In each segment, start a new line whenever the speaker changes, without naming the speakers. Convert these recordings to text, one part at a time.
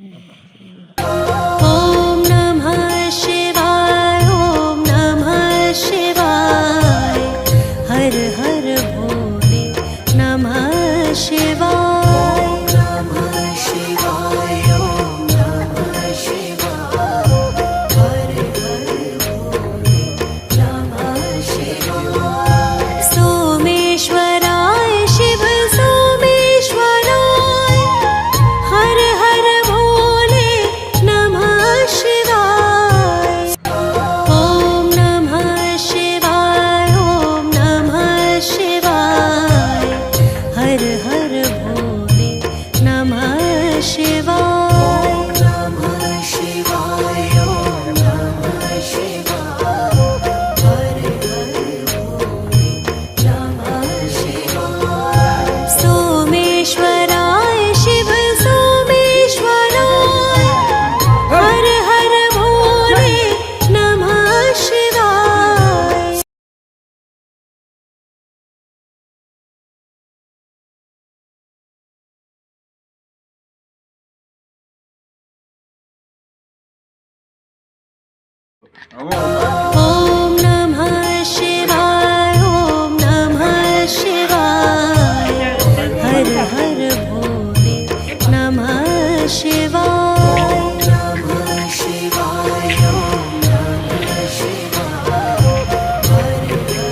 ॐ नमः शिवाय, ॐ नमः शिवाय, हर हर भोले नमः शिवाय। नमः शिवाय, ॐ नमः शिवाय, हर हर भोले नमः शिवाय। सोमेश्वराय शिव सोमेश्वराय, हर हर भोले नमः शिवाय। ॐ नमः शिवाय, ॐ नमः शिवाय, हर हर भोले नमः शिवाय। नमः शिवाय, ॐ नमः शिवाय, हर हर भोले नमः शिवाय। सोमेश्वराय शिव सोमेश्वराय, हर हर भोले नमः शिवाय। ॐ नमः शिवाय, ॐ नमः शिवाय, हर हर भोले नमः शिवाय। नमः शिवाय, ॐ नमः शिवाय, हर हर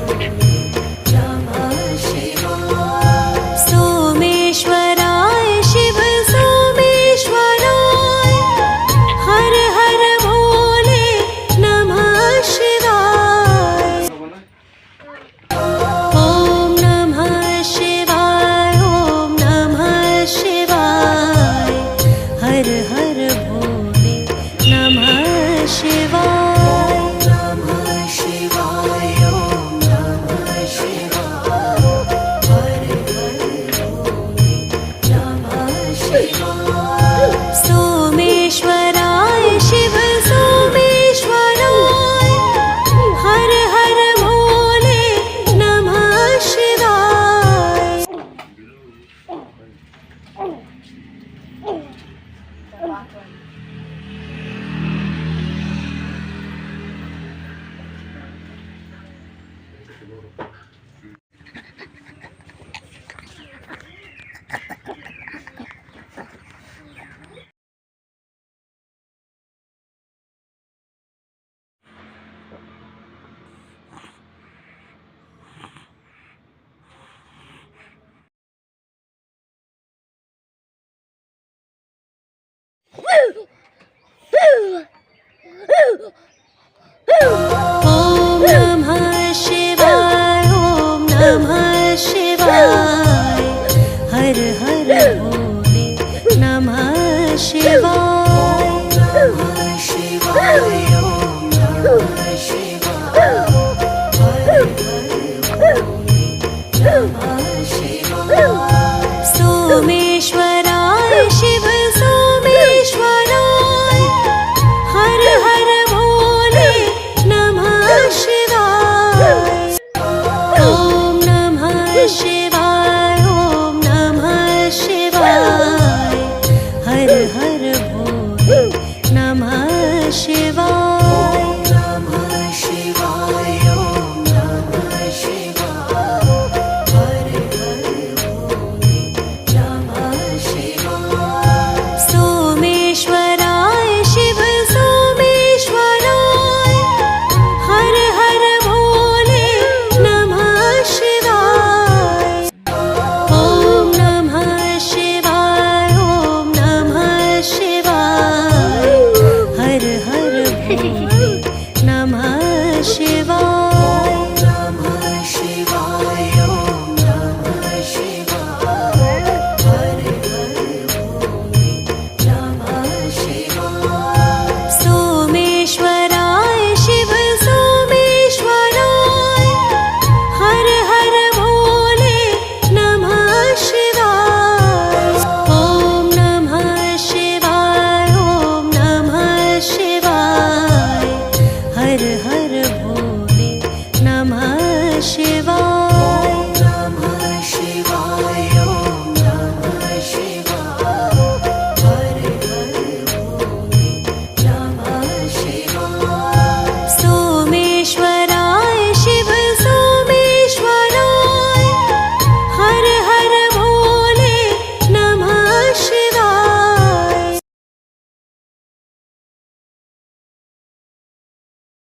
भोले नमः शिवाय। सोमेश्वराय शिव सोमेश्वराय, हर हर भोले नमः शिवाय। ॐ नमः शिवाय, ॐ नमः शिवाय, हर हर भोले नमः शिवाय। नमः शिवाय, ॐ नमः शिवाय, हर हर भोले नमः शिवाय। सोमेश्वराय शिव सोमेश्वराय, हर हर भोले नमः शिवाय। ॐ नमः शिवाय, ॐ नमः शिवाय, हर हर भोले नमः शिवाय। नमः शिवाय, ॐ नमः शिवाय, हर हर भोले नमः शिवाय।